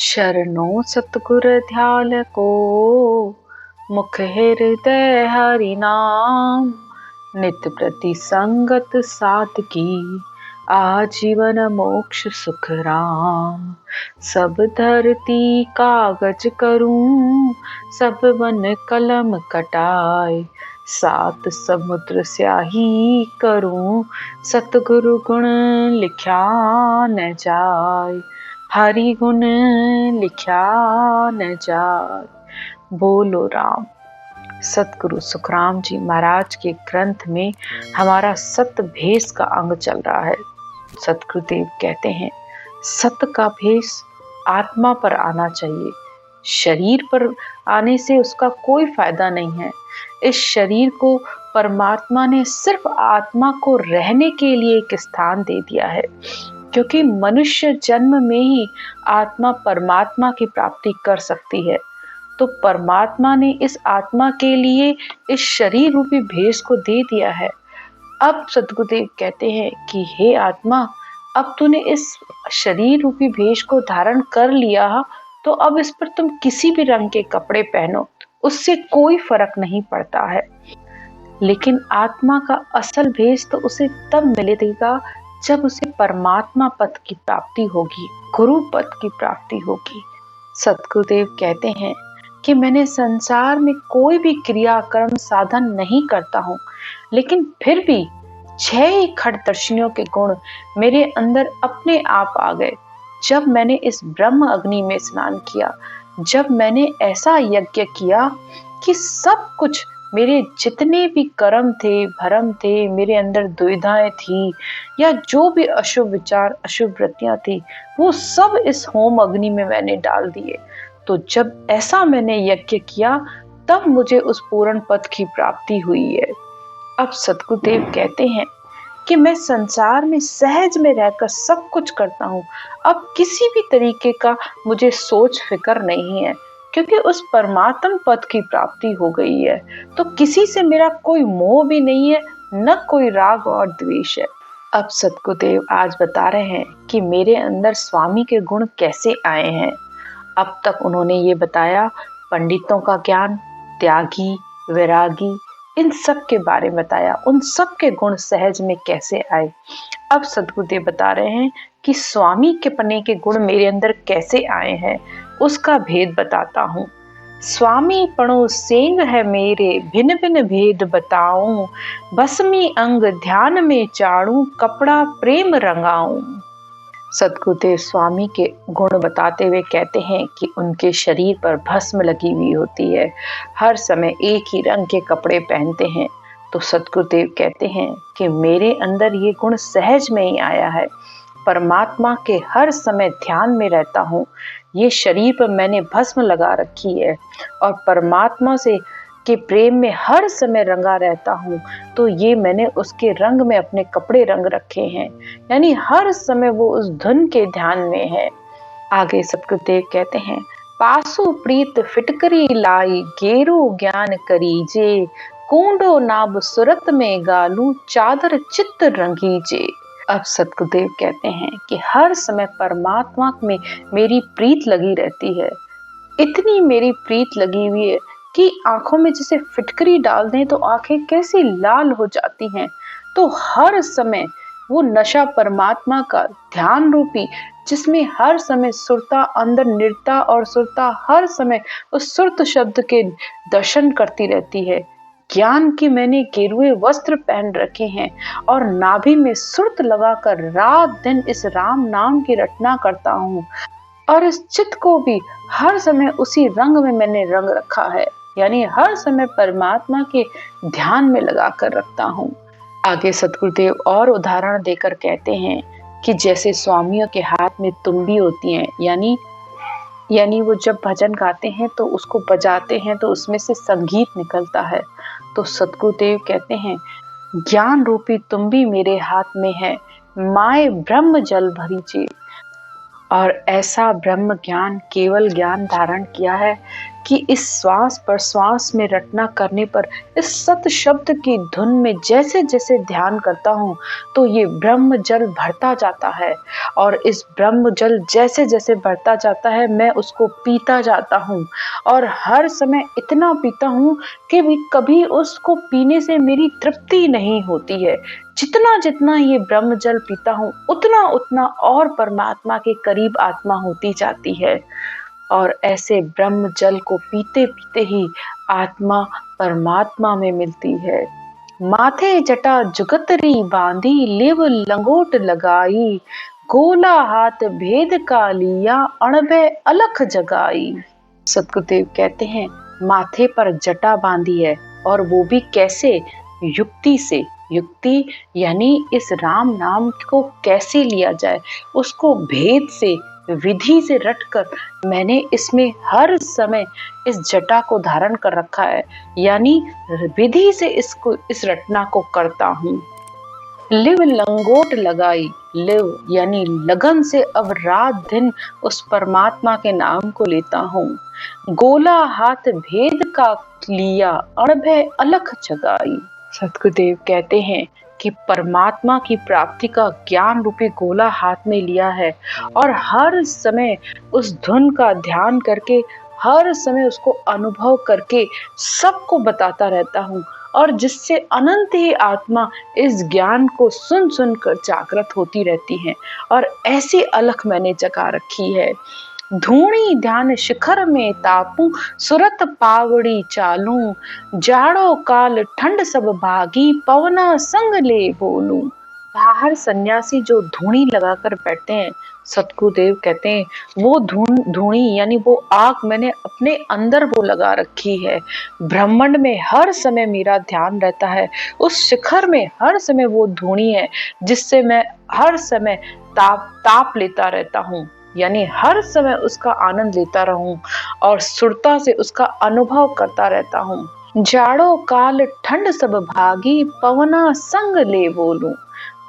शरणों सतगुर ध्याल को, मुख हृदय हरि नाम। नित प्रति संगत साधकी, आजीवन मोक्ष सुख राम। सब धरती कागज करूं, सब वन कलम कटाए। सात समुद्र स्याही करूं, सतगुरु गुण लिख्या न जाए। हरि गुण लिख्या न जाए। बोलो राम। सतगुरु सुखराम जी महाराज के ग्रंथ में हमारा सत भेष का अंग चल रहा है। सतगुरुदेव कहते हैं, सत का भेष आत्मा पर आना चाहिए। शरीर पर आने से उसका कोई फायदा नहीं है। इस शरीर को परमात्मा ने सिर्फ आत्मा को रहने के लिए एक स्थान दे दिया है, क्योंकि मनुष्य जन्म में ही आत्मा परमात्मा की प्राप्ति कर सकती है। तो परमात्मा ने इस आत्मा के लिए इस शरीर रूपी भेष को दे दिया है। अब सतगुरुदेव कहते हैं कि हे आत्मा, अब तूने इस शरीर रूपी भेष को धारण कर लिया, तो अब इस पर तुम किसी भी रंग के कपड़े पहनो, उससे कोई फर्क नहीं पड़ता है। लेकिन आत्मा का असल भेष तो उसे तब मिलेगा जब उसे परमात्मा पद की प्राप्ति होगी, गुरु पद की प्राप्ति होगी। सतगुरुदेव कहते हैं कि मैंने संसार में कोई भी क्रिया कर्म साधन नहीं करता हूँ, लेकिन फिर भी 6 खटदर्शिनियों के गुण मेरे अंदर अपने आप आ गए। जब मैंने इस ब्रह्म अग्नि में स्नान किया, जब मैंने ऐसा यज्ञ किया कि सब कुछ, मेरे जितने भी कर्म थे, भरम थे, मेरे अंदर दुविधाएं थी, या जो भी अशुभ विचार, अशुभ वृत्तियां थी, वो सब इस होम अग्नि में मैंने डाल दिए। तो जब ऐसा मैंने यज्ञ किया, तब मुझे उस पूर्ण पद की प्राप्ति हुई है। अब सतगुरुदेव कहते हैं कि मैं संसार में सहज में रहकर सब कुछ करता हूँ। अब किसी भी तरीके का मुझे सोच फिक्र नहीं है, क्योंकि उस परमात्म पद की प्राप्ति हो गई है। तो किसी से मेरा कोई मोह भी नहीं है, न कोई राग और द्वेष है। अब सतगुरुदेव आज बता रहे हैं कि मेरे अंदर स्वामी के गुण कैसे आए हैं। अब तक उन्होंने ये बताया पंडितों का ज्ञान, त्यागी, वैरागी, इन सब के बारे में बताया, उन सब के गुण सहज में कैसे आए। अब सतगुरुदेव बता रहे हैं कि स्वामी के पने के गुण मेरे अंदर कैसे आए हैं, उसका भेद बताता हूँ। स्वामी पणो सेंग है मेरे, भिन्न भिन्न भेद बताऊं। भस्मी अंग ध्यान में चाड़ू, कपड़ा प्रेम रंगाऊं। सतगुरुदेव स्वामी के गुण बताते हुए कहते हैं कि उनके शरीर पर भस्म लगी हुई होती है, हर समय एक ही रंग के कपड़े पहनते हैं। तो सतगुरुदेव कहते हैं कि मेरे अंदर ये गुण सहज में ही आया है। परमात्मा के हर समय ध्यान में रहता हूँ। ये शरीर पर मैंने भस्म लगा रखी है और परमात्मा से के प्रेम में हर समय रंगा रहता हूँ। तो ये मैंने उसके रंग में अपने कपड़े रंग रखे हैं, यानी हर समय वो उस धुन के ध्यान में है। आगे सतगुरुदेव कहते हैं, पासु प्रीत फिटकरी लाई, गेरू ज्ञान करीजे। कूंडो नाभ सुरत में गालू, चादर चित्त रंगीजे। अब सतगुरुदेव कहते हैं कि हर समय परमात्मा में मेरी प्रीत लगी रहती है। इतनी मेरी प्रीत लगी हुई है कि आंखों में जैसे फिटकरी डाल दें तो आंखें कैसी लाल हो जाती हैं। तो हर समय वो नशा परमात्मा का ध्यान रूपी, जिसमें हर समय सुरता अंदर निरता और सुरता हर समय उस सुरत शब्द के दर्शन करती रहती है। ज्ञान की मैंने गेरुए वस्त्र पहन रखे हैं और नाभि में सुरत लगाकर रात दिन इस राम नाम की रटना करता हूँ, और इस चित्त को भी हर समय उसी रंग में मैंने रंग रखा है, यानी हर समय परमात्मा के ध्यान में लगा कर रखता हूँ। आगे सतगुरुदेव और उदाहरण देकर कहते हैं कि जैसे स्वामियों के हाथ में तुम्बी होती हैं, यानी वो जब भजन गाते हैं तो उसको बजाते हैं तो उसमें से संगीत निकलता है। तो सतगुरुदेव कहते हैं, ज्ञान रूपी तुम्बी मेरे हाथ में है, माए ब्रह्म जल भरीचे। और ऐसा ब्रह्म ज्ञान, केवल ज्ञान धारण किया है कि इस श्वास प्रश्वास में रटना करने पर इस सत शब्द की धुन में जैसे जैसे ध्यान करता हूँ तो ये ब्रह्म जल भरता जाता है, और इस ब्रह्म जल जैसे जैसे बढ़ता जाता है मैं उसको पीता जाता हूँ, और हर समय इतना पीता हूँ कि भी कभी उसको पीने से मेरी तृप्ति नहीं होती है। जितना जितना ये ब्रह्म जल पीता हूँ उतना उतना और परमात्मा के करीब आत्मा होती जाती है, और ऐसे ब्रह्म जल को पीते पीते ही आत्मा परमात्मा में मिलती है। माथे जटा जुगतरी बांधी लिव लंगोट लगाई, गोला हाथ भेद का लिया अणबे अलख जगाई। सतगुरुदेव कहते हैं माथे पर जटा बांधी है, और वो भी कैसे? युक्ति से। युक्ति यानी इस राम नाम को कैसे लिया जाए, उसको भेद से, विधि से रटकर मैंने इसमें हर समय इस जटा को धारण कर रखा है, यानी विधि से इस रटना को करता हूँ। लिव लंगोट लगाई, लिव यानी लगन से अब रात दिन उस परमात्मा के नाम को लेता हूँ। गोला हाथ भेद का लिया अणभय अलख जगाई। सतगुरुदेव कहते हैं कि परमात्मा की प्राप्ति का ज्ञान रूपी गोला हाथ में लिया है, और हर समय उस धुन का ध्यान करके, हर समय उसको अनुभव करके सबको बताता रहता हूँ, और जिससे अनंत ही आत्मा इस ज्ञान को सुन सुन कर जागृत होती रहती है, और ऐसी अलख मैंने जगा रखी है। धूणी ध्यान शिखर में तापू, सुरत पावड़ी चालू, जाड़ो काल ठंड सब भागी, पवना संग ले बोलू। बाहर सन्यासी जो धूणी लगाकर बैठते हैं, सतगुरुदेव कहते हैं वो धूणी यानी वो आग मैंने अपने अंदर वो लगा रखी है। ब्रह्मांड में हर समय मेरा ध्यान रहता है, उस शिखर में हर समय वो धूणी है जिससे मैं हर समय ताप लेता रहता हूँ, यानी हर समय उसका आनंद लेता रहूं और सुरता से उसका अनुभव करता रहता हूँ। जाड़ो काल ठंड सब भागी, पवना संग ले बोलूं।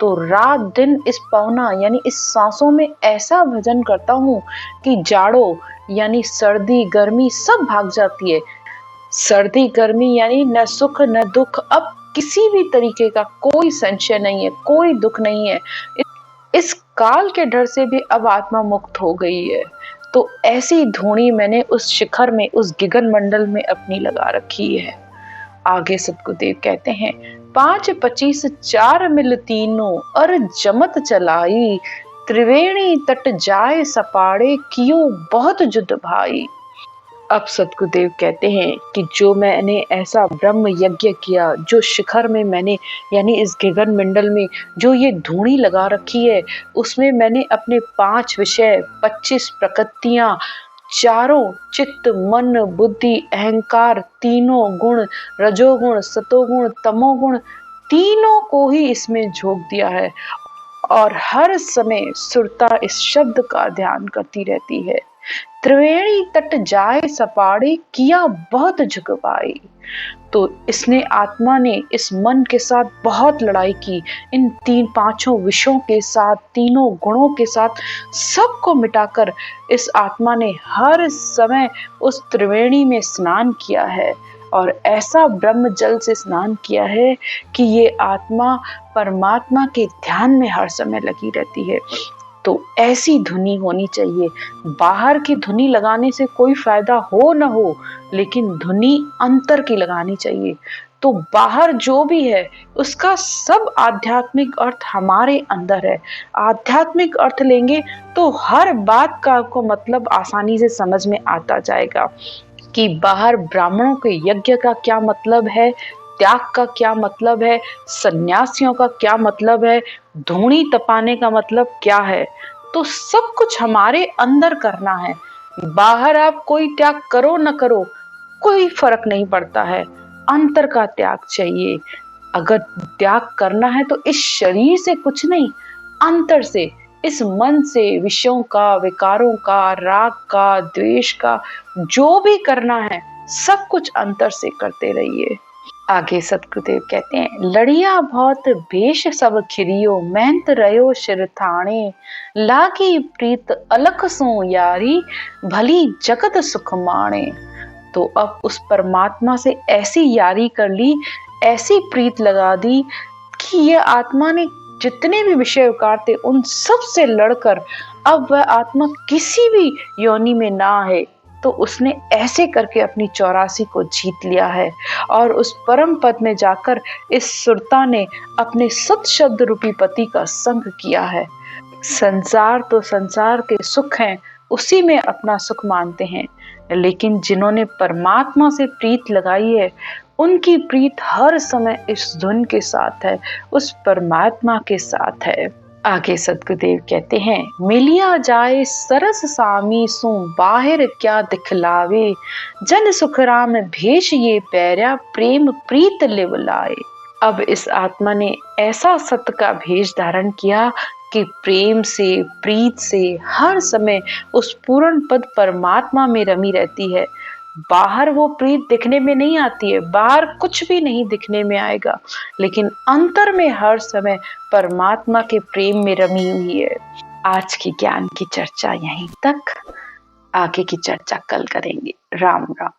तो रात दिन इस पवना यानी इस सांसों में ऐसा भजन करता हूँ कि जाड़ो यानी सर्दी गर्मी सब भाग जाती है। सर्दी गर्मी यानी न सुख न दुख, अब किसी भी तरीके का कोई संशय नहीं है, कोई दुख नहीं है। इस काल के डर से भी अब आत्मा मुक्त हो गई है। तो ऐसी धूणी मैंने उस शिखर में, उस गगन मंडल में अपनी लगा रखी है। आगे सतगुरुदेव कहते हैं 5-25 4 मिल तीनों अर जमत चलाई, त्रिवेणी तट जाए सपाड़े कियो बहुत जुद भाई। अब सतगुरुदेव कहते हैं कि जो मैंने ऐसा ब्रह्म यज्ञ किया, जो शिखर में मैंने यानी इस गगन मंडल में जो ये धूणी लगा रखी है, उसमें मैंने अपने 5 विषय, 25 प्रकृतियां, चारों चित्त मन बुद्धि अहंकार, तीनों गुण रजोगुण सतोगुण तमोगुण, तीनों को ही इसमें झोंक दिया है, और हर समय सुरता इस शब्द का ध्यान करती रहती है। त्रिवेणी तट जाए सपाड़े किया बहुत झुकवाई। तो इसने आत्मा ने इस मन के साथ बहुत लड़ाई की, इन 5 विषयों के साथ, तीनों गुणों के साथ, सबको मिटाकर इस आत्मा ने हर समय उस त्रिवेणी में स्नान किया है, और ऐसा ब्रह्म जल से स्नान किया है कि ये आत्मा परमात्मा के ध्यान में हर समय लगी रहती है। तो ऐसी धुनी होनी चाहिए। बाहर की धुनी लगाने से कोई फायदा हो न हो, लेकिन धुनी अंतर की लगानी चाहिए। तो बाहर जो भी है उसका सब आध्यात्मिक अर्थ हमारे अंदर है। आध्यात्मिक अर्थ लेंगे तो हर बात का आपको मतलब आसानी से समझ में आता जाएगा कि बाहर ब्राह्मणों के यज्ञ का क्या मतलब है, त्याग का क्या मतलब है, सन्यासियों का क्या मतलब है, धूणी तपाने का मतलब क्या है। तो सब कुछ हमारे अंदर करना है। बाहर आप कोई त्याग करो न करो, कोई फर्क नहीं पड़ता है। अंतर का त्याग चाहिए। अगर त्याग करना है तो इस शरीर से कुछ नहीं, अंतर से, इस मन से, विषयों का, विकारों का, राग का, द्वेष का, जो भी करना है सब कुछ अंतर से करते रहिए। आगे सतगुरुदेव कहते हैं लड़िया बहुत भेष सब खिरियो, मेहनत रयो शिर थाने, लागी प्रीत अलख सो यारी, भली जगत सुख माणे। तो अब उस परमात्मा से ऐसी यारी कर ली, ऐसी प्रीत लगा दी कि ये आत्मा ने जितने भी विषय विकार थे उन सब से लड़कर अब वह आत्मा किसी भी योनि में ना है। तो उसने ऐसे करके अपनी 84 को जीत लिया है और उस परम पद में जाकर इस सुरता ने अपने सत शब्द रूपी पति का संग किया है। संसार तो संसार के सुख हैं, उसी में अपना सुख मानते हैं, लेकिन जिन्होंने परमात्मा से प्रीत लगाई है उनकी प्रीत हर समय इस धुन के साथ है, उस परमात्मा के साथ है। आगे सदगुरुदेव कहते हैं, मिलिया जाए सरस सामी सु बाहिर क्या दिखलावे, जन सुखराम भेष ये पैरा प्रेम प्रीत लिव लाए। अब इस आत्मा ने ऐसा सत्य का भेष धारण किया कि प्रेम से प्रीत से हर समय उस पूर्ण पद परमात्मा में रमी रहती है। बाहर वो प्रीत दिखने में नहीं आती है, बाहर कुछ भी नहीं दिखने में आएगा, लेकिन अंतर में हर समय परमात्मा के प्रेम में रमी हुई है। आज की ज्ञान की चर्चा यहीं तक, आगे की चर्चा कल करेंगे। राम राम।